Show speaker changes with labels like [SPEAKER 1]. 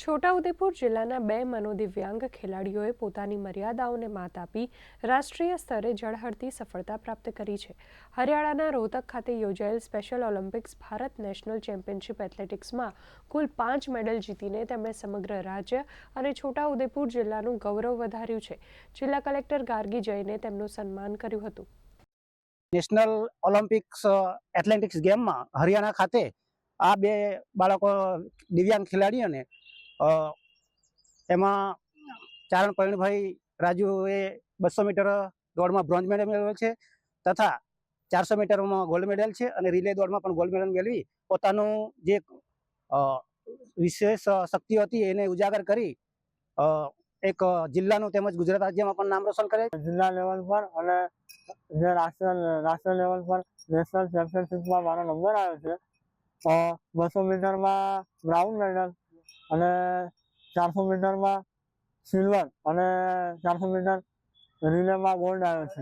[SPEAKER 1] છોટાઉદેપુર જિલ્લાના બે મનોદિવ્યાંગ ખેલાડીઓએ પોતાની મર્યાદાઓને માત આપી રાષ્ટ્રીય સ્તરે ઝળહળતી સફળતા પ્રાપ્ત કરી છે. હરિયાણાના રોહતક ખાતે યોજાયેલ special Olympics Bharat national championship એથ્લેટિક્સમાં કુલ 5 મેડલ જીતીને તેમણે સમગ્ર રાજ્ય અને છોટાઉદેપુર જિલ્લાનું ગૌરવ વધાર્યું છે. જિલ્લા કલેક્ટર ગાર્ગી જૈને તેમનું સન્માન કર્યું હતું.
[SPEAKER 2] નેશનલ ઓલિમ્પિક્સ એથ્લેટિક્સ ગેમમાં હરિયાણા ખાતે આ બે બાળકો દિવ્યાંગ ખેલાડીઓને એમાં ચારણ પરવીણભાઈ રાજુએ 200 મીટર દોડમાં બ્રોન્ઝ મેડલ મેળવ્યો છે તથા 400 મીટરમાં ગોલ્ડ મેડલ છે અને રિલે દોડમાં પણ ગોલ્ડ મેડલ મેળવી પોતાનું જે વિશેષ શક્તિઓ હતી એને ઉજાગર કરી એક જિલ્લાનું તેમજ ગુજરાત રાજ્યમાં પણ નામ રોશન કરે.
[SPEAKER 3] જિલ્લા લેવલ પર અને જે રાષ્ટ્રીય લેવલ પર નેશનલ ચેમ્પિયનશિપમાં મારો નંબર આવ્યો છે. 200 મીટરમાં બ્રાઉન મેડલ અને 400 મીટરમાં સિલ્વર અને 400 મીટર રિલેમાં ગોલ્ડ આવ્યો છે.